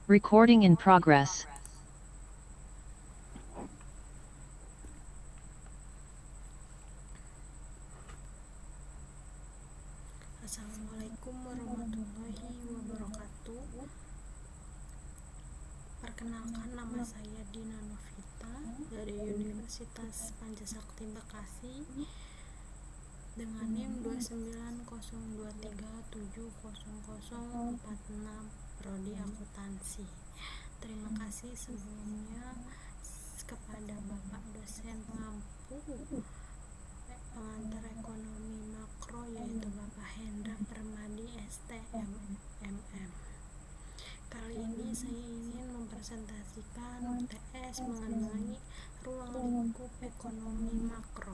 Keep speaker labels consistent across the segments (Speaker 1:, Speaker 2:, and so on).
Speaker 1: Recording in progress.
Speaker 2: Assalamualaikum warahmatullahi wabarakatuh. Perkenalkan, nama saya Dina Novita dari Universitas Pancasakti Bekasi dengan NIM 29023700046 prodi akuntansi. Terima kasih sebelumnya kepada Bapak dosen pengampu pengantar ekonomi makro, yaitu Bapak Hendra Permadi STMMM. Kali ini saya ingin mempresentasikan UTS mengenai ruang lingkup ekonomi makro.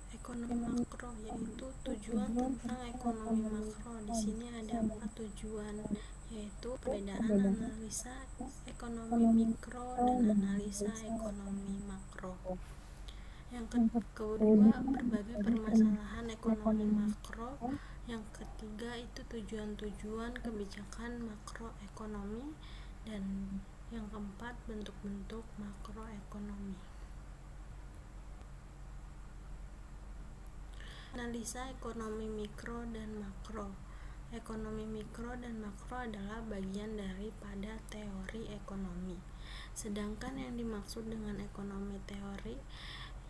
Speaker 2: Ekonomi makro yaitu tujuan tentang ekonomi makro. Di sini ada 4 tujuan, yaitu perbedaan analisa ekonomi mikro dan analisa ekonomi makro. Yang kedua, berbagai permasalahan ekonomi makro. Yang ketiga itu tujuan-tujuan kebijakan makroekonomi, dan yang keempat bentuk-bentuk makroekonomi. Analisa ekonomi mikro dan makro. Ekonomi mikro dan makro adalah bagian daripada teori ekonomi. Sedangkan yang dimaksud dengan ekonomi teori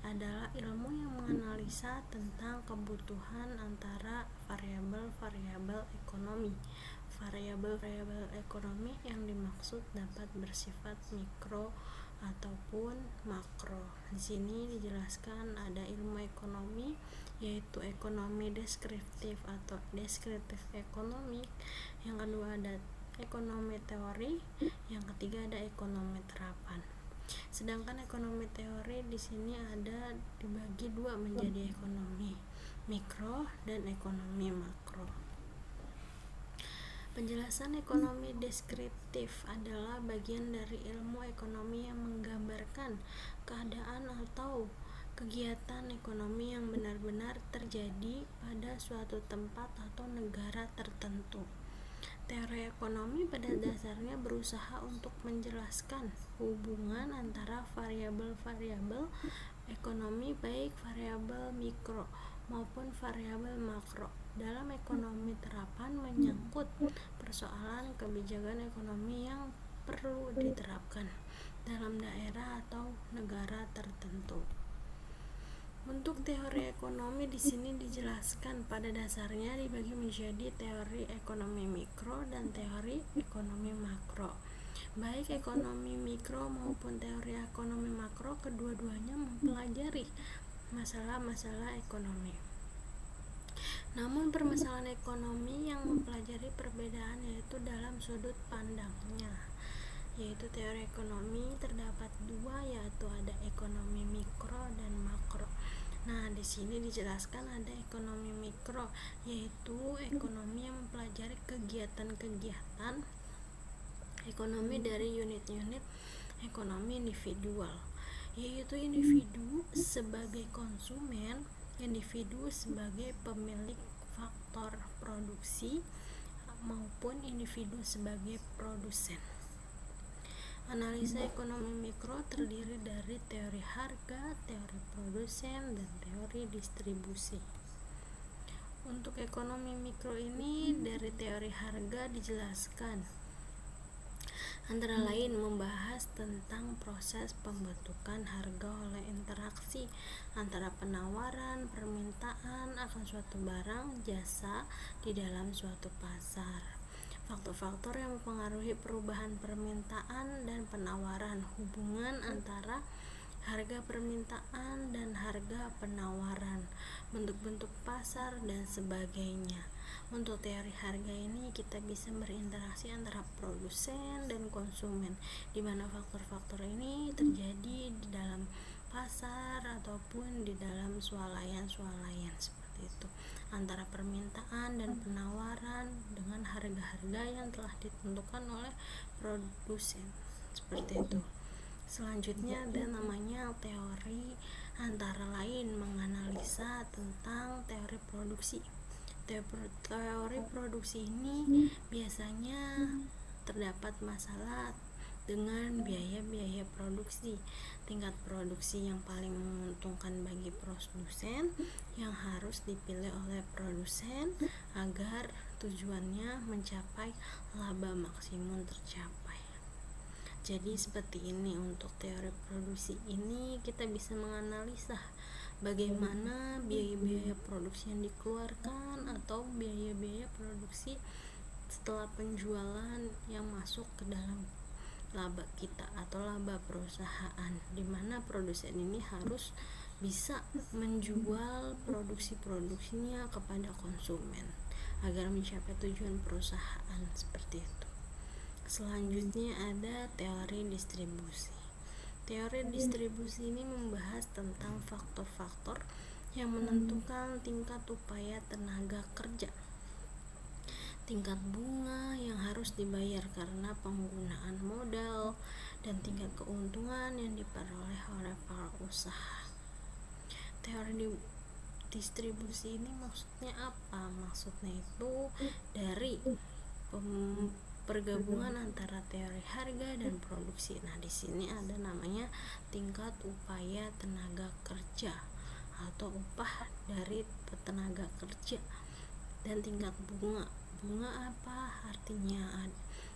Speaker 2: adalah ilmu yang menganalisa tentang kebutuhan antara variabel-variabel ekonomi. Variabel-variabel ekonomi yang dimaksud dapat bersifat mikro ataupun makro. Di sini dijelaskan ada ilmu ekonomi, yaitu ekonomi deskriptif atau deskriptif ekonomi. Yang kedua ada ekonomi teori, yang ketiga ada ekonomi terapan. Sedangkan ekonomi teori di sini ada dibagi dua menjadi ekonomi mikro dan ekonomi makro. Penjelasan ekonomi deskriptif adalah bagian dari ilmu ekonomi yang menggambarkan keadaan atau kegiatan ekonomi yang benar-benar terjadi pada suatu tempat atau negara tertentu. Teori ekonomi pada dasarnya berusaha untuk menjelaskan hubungan antara variabel-variabel ekonomi, baik variabel mikro maupun variabel makro. Dalam ekonomi terapan menyangkut persoalan kebijakan ekonomi yang perlu diterapkan dalam daerah atau negara tertentu. Untuk teori ekonomi di sini dijelaskan pada dasarnya dibagi menjadi teori ekonomi mikro dan teori ekonomi makro. Baik ekonomi mikro maupun teori ekonomi makro, kedua-duanya mempelajari masalah-masalah ekonomi. Namun permasalahan ekonomi yang mempelajari perbedaan yaitu dalam sudut pandangnya. Yaitu teori ekonomi terdapat dua, yaitu ada ekonomi mikro dan makro. Nah, di sini dijelaskan ada ekonomi mikro, yaitu ekonomi yang mempelajari kegiatan-kegiatan ekonomi dari unit-unit ekonomi individual, yaitu individu sebagai konsumen, individu sebagai pemilik faktor produksi, maupun individu sebagai produsen. Analisa ekonomi mikro terdiri dari teori harga, teori produsen, dan teori distribusi. Untuk ekonomi mikro ini dari teori harga dijelaskan antara lain membahas tentang proses pembentukan harga oleh interaksi antara penawaran, permintaan akan suatu barang, jasa di dalam suatu pasar. Faktor-faktor yang mempengaruhi perubahan permintaan dan penawaran, hubungan antara harga permintaan dan harga penawaran, bentuk-bentuk pasar, dan sebagainya. Untuk teori harga ini kita bisa berinteraksi antara produsen dan konsumen, di mana faktor-faktor ini terjadi di dalam pasar ataupun di dalam swalayan seperti itu, antara permintaan dan penawaran dengan harga-harga yang telah ditentukan oleh produsen seperti itu. Selanjutnya ada namanya teori, antara lain menganalisa tentang teori produksi. Teori produksi ini biasanya terdapat masalah dengan biaya-biaya produksi, tingkat produksi yang paling menguntungkan bagi produsen yang harus dipilih oleh produsen agar tujuannya mencapai laba maksimum tercapai. Jadi seperti ini untuk teori produksi ini, kita bisa menganalisa bagaimana biaya-biaya produksi yang dikeluarkan atau biaya-biaya produksi setelah penjualan yang masuk ke dalam laba kita atau laba perusahaan, di mana produsen ini harus bisa menjual produksi-produksinya kepada konsumen agar mencapai tujuan perusahaan seperti itu. Selanjutnya ada teori distribusi. Teori distribusi ini membahas tentang faktor-faktor yang menentukan tingkat upaya tenaga kerja, tingkat bunga yang harus dibayar karena penggunaan modal, dan tingkat keuntungan yang diperoleh oleh para usaha. Teori distribusi ini maksudnya apa? Maksudnya itu dari pergabungan antara teori harga dan produksi. Nah, di sini ada namanya tingkat upaya tenaga kerja atau upah dari tenaga kerja, dan tingkat bunga. Bunga apa artinya?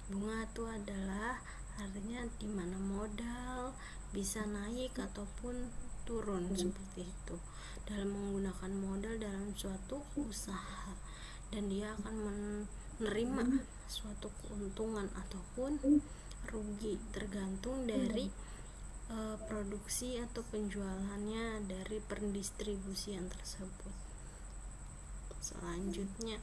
Speaker 2: Bunga itu adalah artinya di mana modal bisa naik ataupun turun seperti itu dalam menggunakan modal dalam suatu usaha, dan dia akan menerima suatu keuntungan ataupun rugi tergantung dari produksi atau penjualannya dari pendistribusian tersebut. Selanjutnya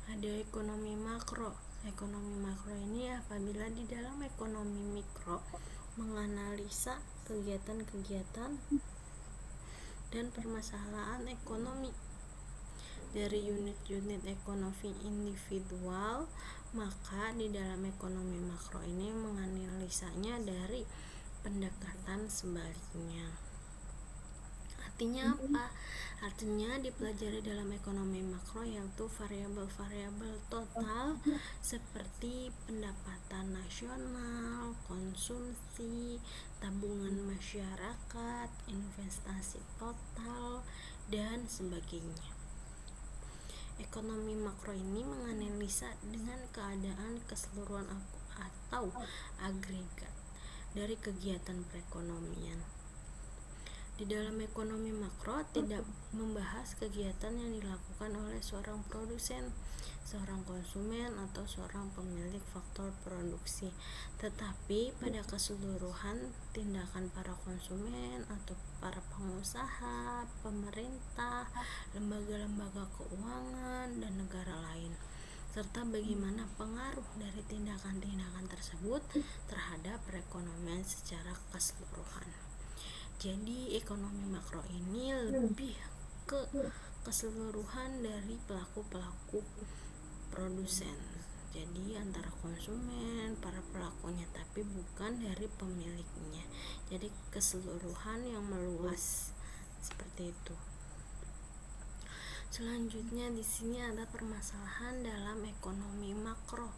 Speaker 2: ada ekonomi makro. Ekonomi makro ini apabila di dalam ekonomi mikro menganalisa kegiatan-kegiatan dan permasalahan ekonomi dari unit-unit ekonomi individual, maka di dalam ekonomi makro ini menganalisanya dari pendekatan sebaliknya. Artinya apa? Artinya dipelajari dalam ekonomi makro yaitu variabel-variabel total seperti pendapatan nasional, konsumsi, tabungan masyarakat, investasi total, dan sebagainya. Ekonomi makro ini menganalisa dengan keadaan keseluruhan atau agregat dari kegiatan perekonomian. Di dalam ekonomi makro tidak membahas kegiatan yang dilakukan oleh seorang produsen, seorang konsumen, atau seorang pemilik faktor produksi, tetapi pada keseluruhan tindakan para konsumen atau para pengusaha, pemerintah, lembaga-lembaga keuangan, dan negara lain, serta bagaimana pengaruh dari tindakan-tindakan tersebut terhadap perekonomian secara keseluruhan. Jadi ekonomi makro ini lebih ke keseluruhan dari pelaku-pelaku produsen, jadi antara konsumen, para pelakunya, tapi bukan dari pemiliknya. Jadi keseluruhan yang meluas seperti itu. Selanjutnya di sini ada permasalahan dalam ekonomi makro.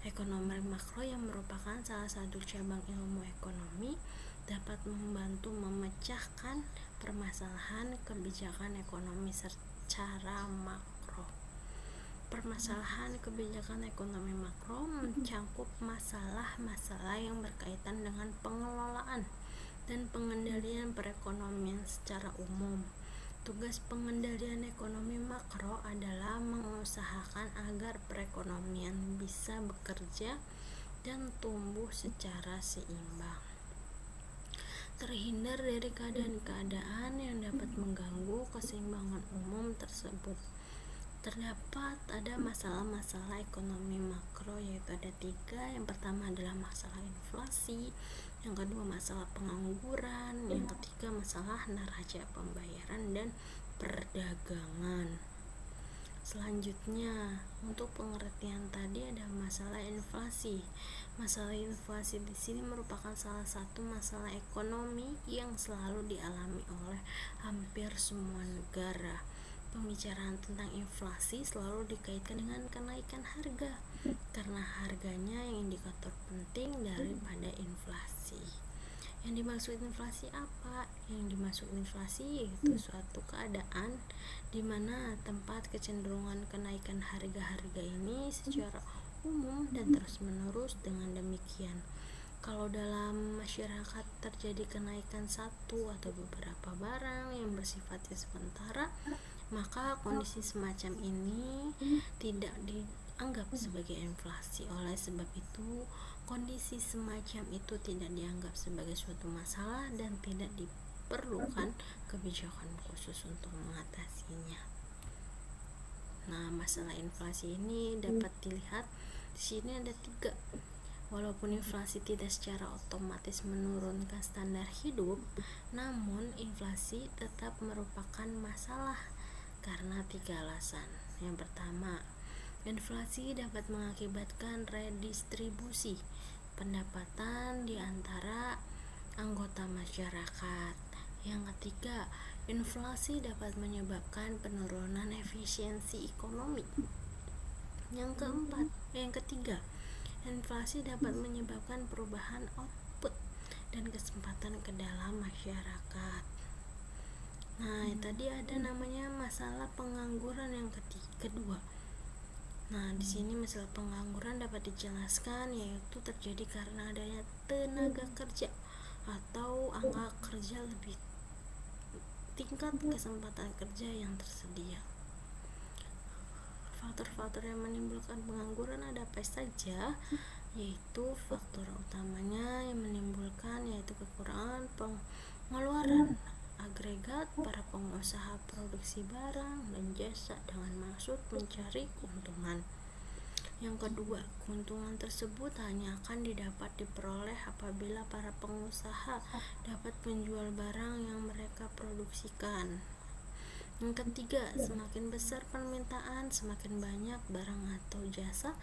Speaker 2: Ekonomi makro yang merupakan salah satu cabang ilmu ekonomi dapat membantu memecahkan permasalahan kebijakan ekonomi secara makro. Permasalahan kebijakan ekonomi makro mencakup masalah-masalah yang berkaitan dengan pengelolaan dan pengendalian perekonomian secara umum. Tugas pengendalian ekonomi makro adalah mengusahakan agar perekonomian bisa bekerja dan tumbuh secara seimbang, terhindar dari keadaan-keadaan yang dapat mengganggu keseimbangan umum tersebut. Terdapat ada masalah-masalah ekonomi makro, yaitu ada 3. Yang pertama adalah masalah inflasi, yang kedua masalah pengangguran, yang ketiga masalah neraca pembayaran dan perdagangan. Selanjutnya, untuk pengertian tadi ada masalah inflasi. Masalah inflasi di sini merupakan salah satu masalah ekonomi yang selalu dialami oleh hampir semua negara. Pembicaraan tentang inflasi selalu dikaitkan dengan kenaikan harga, karena harganya yang indikator penting daripada inflasi. Yang dimaksud inflasi apa? Yang dimaksud inflasi yaitu suatu keadaan di mana tempat kecenderungan kenaikan harga-harga ini secara umum dan terus-menerus. Dengan demikian, kalau dalam masyarakat terjadi kenaikan satu atau beberapa barang yang bersifatnya sementara, maka kondisi semacam ini tidak dianggap sebagai inflasi. Oleh sebab itu, kondisi semacam itu tidak dianggap sebagai suatu masalah dan tidak diperlukan kebijakan khusus untuk mengatasinya. Nah, masalah inflasi ini dapat dilihat di sini ada 3. Walaupun inflasi tidak secara otomatis menurunkan standar hidup, namun inflasi tetap merupakan masalah karena 3 alasan. Yang pertama, inflasi dapat mengakibatkan redistribusi pendapatan di antara anggota masyarakat. Yang ketiga, inflasi dapat menyebabkan penurunan efisiensi ekonomi. Yang ketiga, inflasi dapat menyebabkan perubahan output dan kesempatan ke dalam masyarakat. Nah, tadi ada namanya masalah pengangguran yang kedua. Nah, di sini masalah pengangguran dapat dijelaskan yaitu terjadi karena adanya tenaga kerja atau angka kerja lebih tingkat kesempatan kerja yang tersedia. Faktor-faktor yang menimbulkan pengangguran ada apa saja? Yaitu faktor utamanya yang menimbulkan yaitu kekurangan pengeluaran agregat para pengusaha produksi barang dan jasa dengan maksud mencari keuntungan. Yang kedua, keuntungan tersebut hanya akan diperoleh apabila para pengusaha dapat menjual barang yang mereka produksikan. Yang ketiga, semakin besar permintaan, semakin banyak barang atau jasa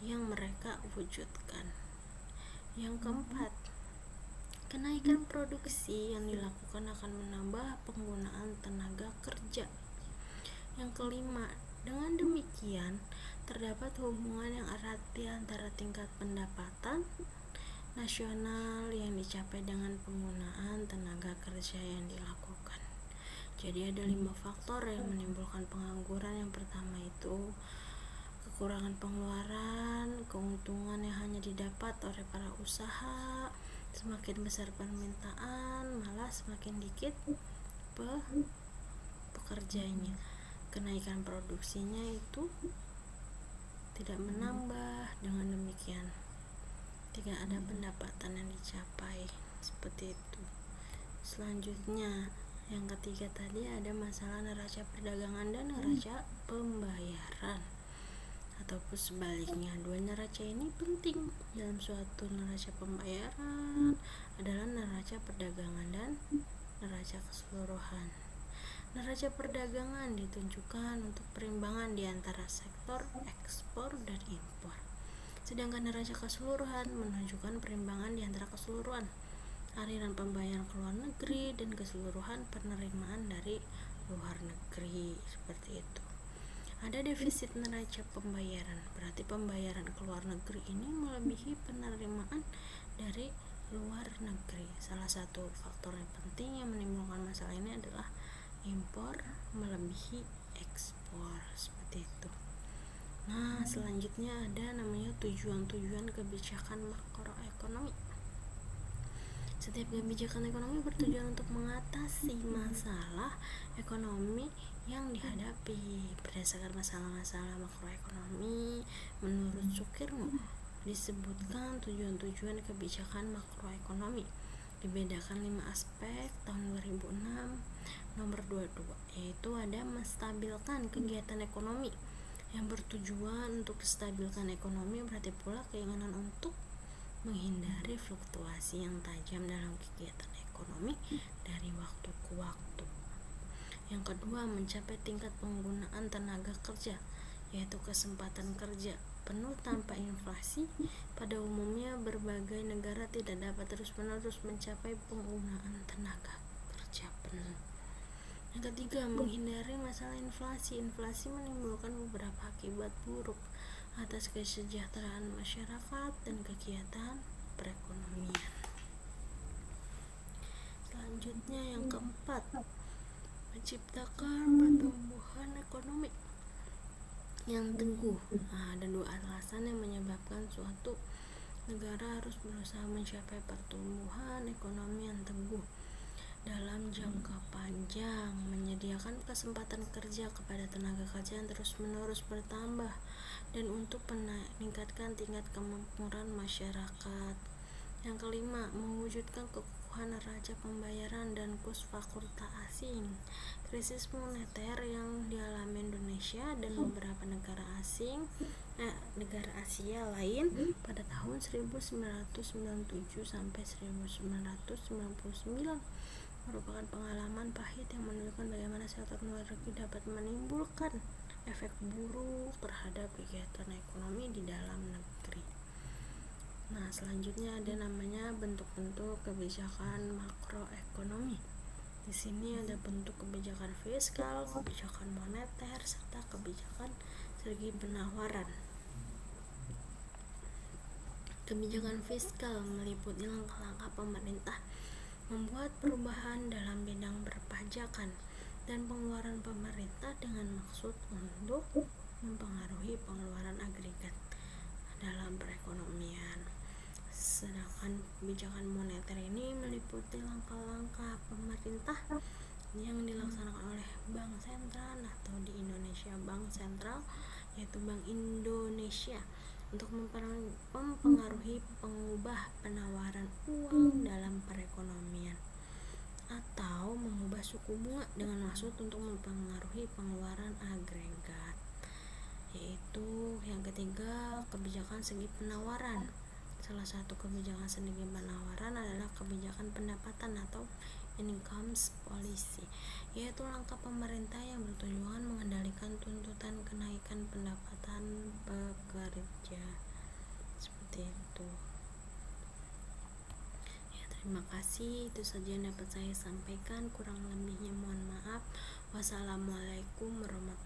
Speaker 2: yang mereka wujudkan. Yang keempat, kenaikan produksi yang dilakukan akan menambah penggunaan tenaga kerja. Yang kelima, dengan demikian terdapat hubungan yang erat di antara tingkat pendapatan nasional yang dicapai dengan penggunaan tenaga kerja yang dilakukan. Jadi ada 5 faktor yang menimbulkan pengangguran. Yang pertama itu kekurangan pengeluaran, keuntungan yang hanya didapat oleh para usaha, semakin besar permintaan malah semakin dikit pekerjanya, kenaikan produksinya itu tidak menambah, dengan demikian tidak ada pendapatan yang dicapai, seperti itu. Selanjutnya, yang ketiga tadi ada masalah neraca perdagangan dan neraca pembayaran ataupun sebaliknya. Dua neraca ini penting dalam suatu neraca pembayaran adalah neraca perdagangan dan neraca keseluruhan. Neraca perdagangan ditunjukkan untuk perimbangan di antara sektor ekspor dan impor. Sedangkan neraca keseluruhan menunjukkan perimbangan di antara keseluruhan aliran pembayaran ke luar negeri dan keseluruhan penerimaan dari luar negeri, seperti itu. Ada defisit neraca pembayaran, berarti pembayaran ke luar negeri ini melebihi penerimaan dari luar negeri. Salah satu faktor yang penting yang menimbulkan masalah ini adalah impor melebihi ekspor, seperti itu. Nah, selanjutnya ada namanya tujuan-tujuan kebijakan makroekonomi. Setiap kebijakan ekonomi bertujuan untuk mengatasi masalah ekonomi yang dihadapi. Berdasarkan masalah-masalah makroekonomi, menurut Sukirno disebutkan tujuan-tujuan kebijakan makroekonomi dibedakan 5 aspek tahun 2006 nomor 22, yaitu ada menstabilkan kegiatan ekonomi. Yang bertujuan untuk stabilkan ekonomi berarti pula keinginan untuk menghindari fluktuasi yang tajam dalam kegiatan ekonomi dari waktu ke waktu. Yang kedua, mencapai tingkat penggunaan tenaga kerja, yaitu kesempatan kerja penuh tanpa inflasi. Pada umumnya, berbagai negara tidak dapat terus-menerus mencapai penggunaan tenaga kerja penuh. Yang ketiga, menghindari masalah inflasi. Inflasi menimbulkan beberapa akibat buruk atas kesejahteraan masyarakat dan kegiatan perekonomian. Selanjutnya yang keempat, menciptakan pertumbuhan ekonomi yang tangguh. Ada dua alasan yang menyebabkan suatu negara harus berusaha mencapai pertumbuhan ekonomi yang tangguh. Dalam jangka panjang, menyediakan kesempatan kerja kepada tenaga kerja yang terus-menerus bertambah, dan untuk meningkatkan tingkat kemakmuran masyarakat. Yang kelima, mewujudkan kekuatan neraca pembayaran dan kurs valuta asing. Krisis moneter yang dialami Indonesia dan beberapa negara Asia lain pada tahun 1997 sampai 1999 merupakan pengalaman pahit yang menunjukkan bagaimana sektor luar negeri dapat menimbulkan efek buruk terhadap kegiatan ekonomi di dalam negeri. Nah, selanjutnya ada namanya bentuk-bentuk kebijakan makroekonomi. Di sini ada bentuk kebijakan fiskal, kebijakan moneter, serta kebijakan segi penawaran. Kebijakan fiskal meliputi langkah-langkah pemerintah membuat perubahan dalam bidang perpajakan dan pengeluaran pemerintah dengan maksud untuk mempengaruhi pengeluaran agregat dalam perekonomian. Sedangkan kebijakan moneter ini meliputi langkah-langkah pemerintah yang dilaksanakan oleh Bank Sentral atau di Indonesia Bank Sentral, yaitu Bank Indonesia, untuk mempengaruhi pengubah penawaran uang dalam perekonomian atau mengubah suku bunga dengan maksud untuk mempengaruhi pengeluaran agregat. Yaitu yang ketiga, kebijakan segi penawaran. Salah satu kebijakan segi penawaran adalah kebijakan pendapatan atau income policy, yaitu langkah pemerintah yang bertujuan mengendalikan tuntutan kenaikan pendapatan pekerja. Seperti itu. Ya, terima kasih. Itu saja yang dapat saya sampaikan. Kurang lebihnya mohon maaf. Wassalamualaikum warahmatullahi wabarakatuh.